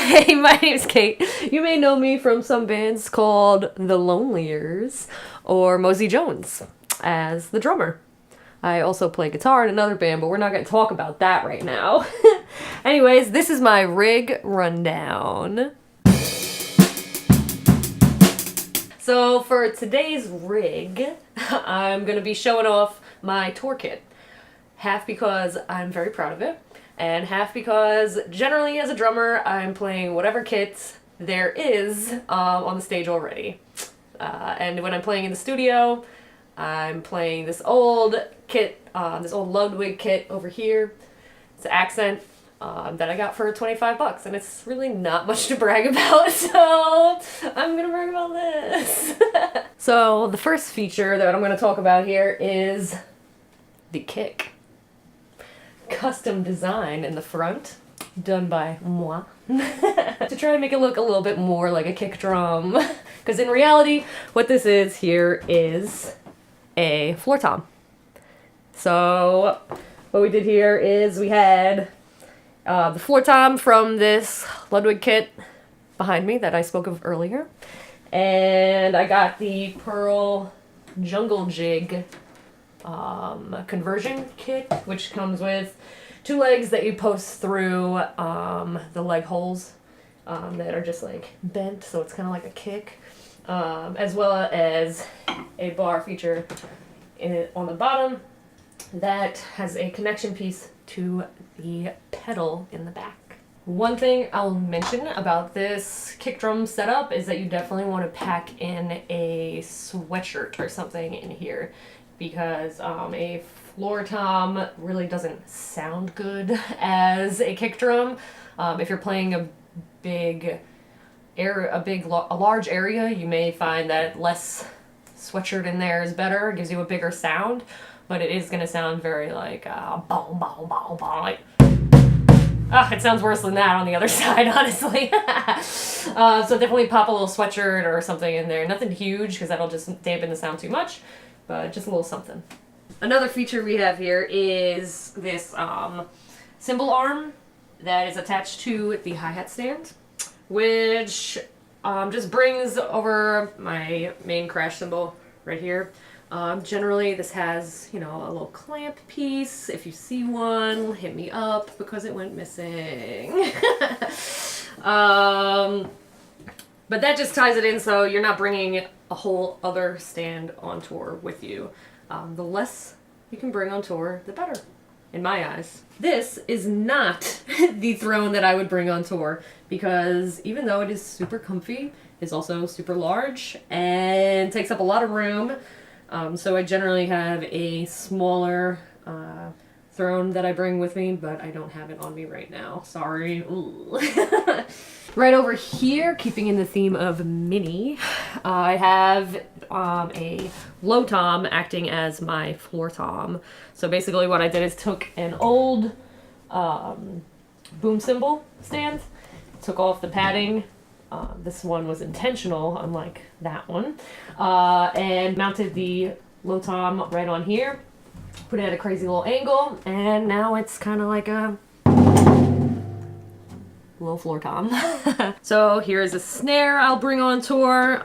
Hey, my name's Kate. You may know me from some bands called The Loneliers or Mosey Jones as the drummer. I also play guitar in another band, but we're not going to talk about that right now. Anyways, this is my rig rundown. So for today's rig, I'm going to be showing off my tour kit. Half because I'm very proud of it, and half because generally as a drummer I'm playing whatever kit there is on the stage already. And when I'm playing in the studio, I'm playing this old kit, this old Ludwig kit over here. It's an Accent that I got for 25 bucks, and it's really not much to brag about, so I'm gonna brag about this. So the first feature that I'm gonna talk about here is the kick. Custom design in the front, done by moi, to try and make it look a little bit more like a kick drum. Because in reality, what this is here is a floor tom. So what we did here is we had the floor tom from this Ludwig kit behind me that I spoke of earlier, and I got the Pearl Jungle Jig conversion kit, which comes with two legs that you post through the leg holes that are just like bent, so it's kind of like a kick, as well as a bar feature on the bottom that has a connection piece to the pedal in the back. One thing I'll mention about this kick drum setup is that you definitely want to pack in a sweatshirt or something in here, because a floor tom really doesn't sound good as a kick drum. If you're playing a large area, you may find that less sweatshirt in there is better. It gives you a bigger sound, but it is going to sound very like boom, boom, boom, boom, like. It sounds worse than that on the other side, honestly. So definitely pop a little sweatshirt or something in there. Nothing huge, because that'll just dampen the sound too much, but just a little something. Another feature we have here is this cymbal arm that is attached to the hi-hat stand, which just brings over my main crash cymbal right here. Generally this has, a little clamp piece. If you see one, hit me up because it went missing. But that just ties it in so you're not bringing a whole other stand on tour with you. The less you can bring on tour, the better, in my eyes. This is not the throne that I would bring on tour, because even though it is super comfy, it's also super large and takes up a lot of room. So I generally have a smaller throne that I bring with me, but I don't have it on me right now. Sorry. Right over here, keeping in the theme of mini, I have a low tom acting as my floor tom. So basically what I did is took an old boom cymbal stand, took off the padding. This one was intentional, unlike that one, and mounted the low tom right on here, put it at a crazy little angle, and now it's kind of like a little floor tom. So here's a snare I'll bring on tour.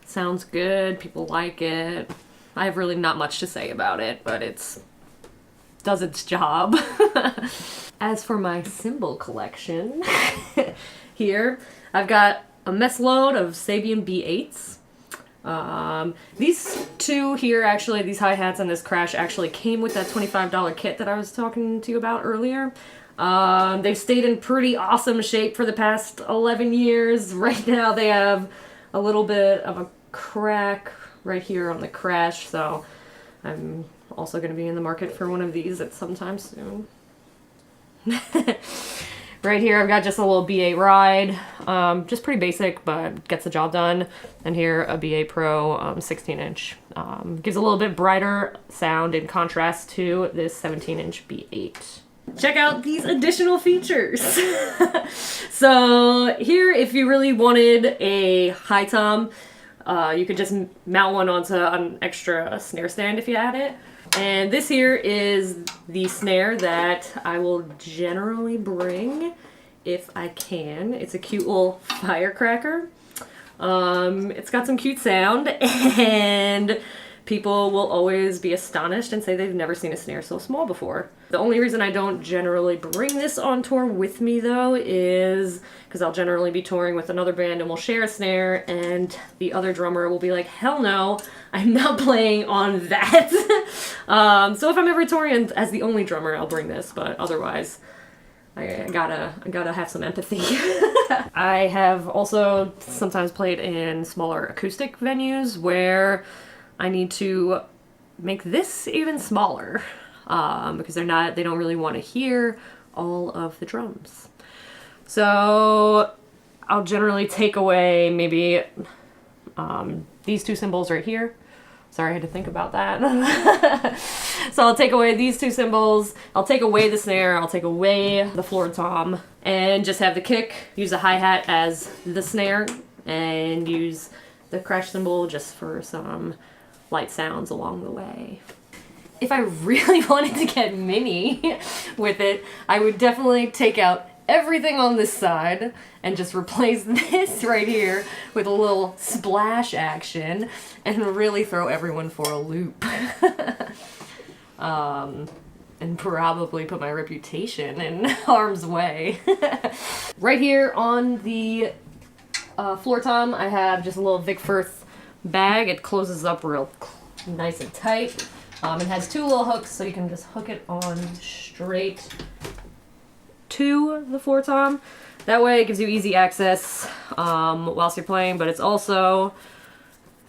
Sounds good, people like it. I have really not much to say about it, but does its job. As for my cymbal collection, here I've got a mess load of Sabian B8s. These two here, actually, these hi-hats and this crash actually came with that $25 kit that I was talking to you about earlier. They've stayed in pretty awesome shape for the past 11 years. Right now they have a little bit of a crack right here on the crash, so I'm also going to be in the market for one of these at some time soon. Right here I've got just a little B8 ride, just pretty basic but gets the job done, and here a B8 Pro 16-inch. Gives a little bit brighter sound in contrast to this 17-inch B8. Check out these additional features. So here, if you really wanted a high tom, you could just mount one onto an extra snare stand if you had it. And this here is the snare that I will generally bring if I can. It's a cute little firecracker. It's got some cute sound, and people will always be astonished and say they've never seen a snare so small before. The only reason I don't generally bring this on tour with me, though, is because I'll generally be touring with another band and we'll share a snare, and the other drummer will be like, hell no, I'm not playing on that. So if I'm ever touring as the only drummer, I'll bring this, but otherwise, I gotta have some empathy. I have also sometimes played in smaller acoustic venues where I need to make this even smaller because they don't really want to hear all of the drums. So I'll generally take away maybe these two cymbals right here. Sorry, I had to think about that. So I'll take away these two cymbals, I'll take away the snare, I'll take away the floor tom, and just have the kick, use the hi-hat as the snare, and use the crash cymbal just for some light sounds along the way. If I really wanted to get mini with it, I would definitely take out everything on this side and just replace this right here with a little splash action and really throw everyone for a loop. And probably put my reputation in harm's way. Right here on the floor tom, I have just a little Vic Firth Bag. It closes up real nice and tight. It has two little hooks, so you can just hook it on straight to the floor tom. That way it gives you easy access whilst you're playing, but it's also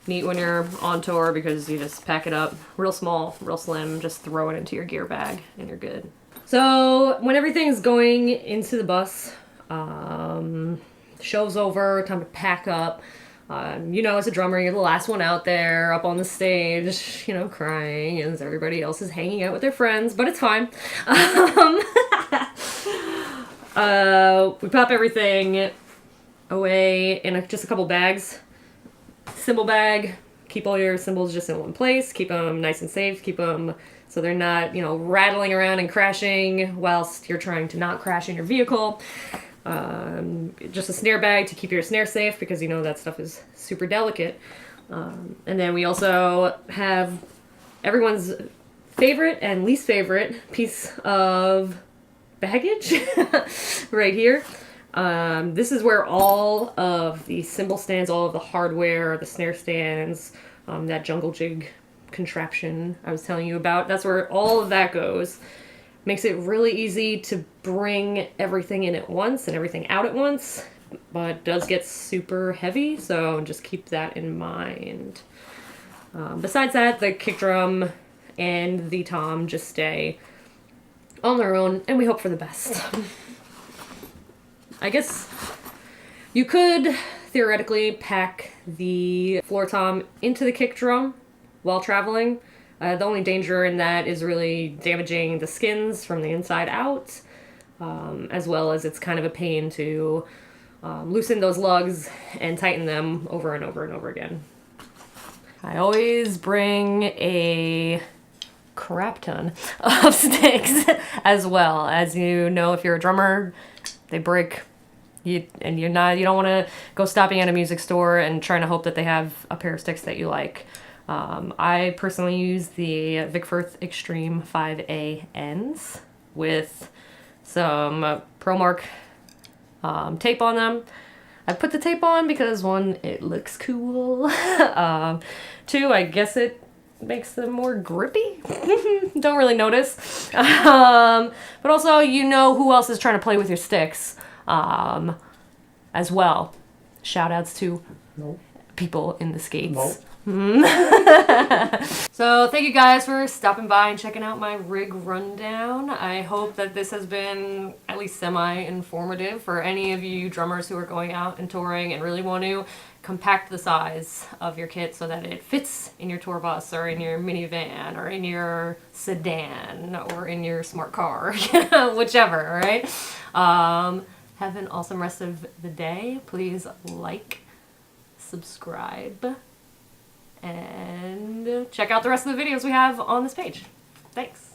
neat when you're on tour because you just pack it up real small, real slim, just throw it into your gear bag and you're good. So when everything's going into the bus, show's over, time to pack up. You know, as a drummer, you're the last one out there, up on the stage, you know, crying as everybody else is hanging out with their friends, but it's fine. We pop everything away in just a couple bags. Cymbal bag, keep all your cymbals just in one place, keep them nice and safe, keep them so they're not, you know, rattling around and crashing whilst you're trying to not crash in your vehicle. Just a snare bag to keep your snare safe because you know that stuff is super delicate. And then we also have everyone's favorite and least favorite piece of baggage right here. This is where all of the cymbal stands, all of the hardware, the snare stands, that jungle jig contraption I was telling you about, that's where all of that goes. Makes it really easy to bring everything in at once and everything out at once, but it does get super heavy, so just keep that in mind. Besides that, the kick drum and the tom just stay on their own, and we hope for the best. I guess you could theoretically pack the floor tom into the kick drum while traveling. The only danger in that is really damaging the skins from the inside out, as well as it's kind of a pain to loosen those lugs and tighten them over and over and over again. I always bring a crap ton of sticks as well. As you know, if you're a drummer, they break. You don't want to go stopping at a music store and trying to hope that they have a pair of sticks that you like. I personally use the Vic Firth Extreme 5A ends with some Pro Mark tape on them. I put the tape on because, one, it looks cool. Two, I guess it makes them more grippy. Don't really notice. But also, you know who else is trying to play with your sticks as well. Shout outs to people in the skates. So thank you guys for stopping by and checking out my rig rundown. I hope that this has been at least semi-informative for any of you drummers who are going out and touring and really want to compact the size of your kit so that it fits in your tour bus or in your minivan or in your sedan or in your smart car, whichever, all right? Have an awesome rest of the day. Please like, subscribe, And check out the rest of the videos we have on this page. Thanks.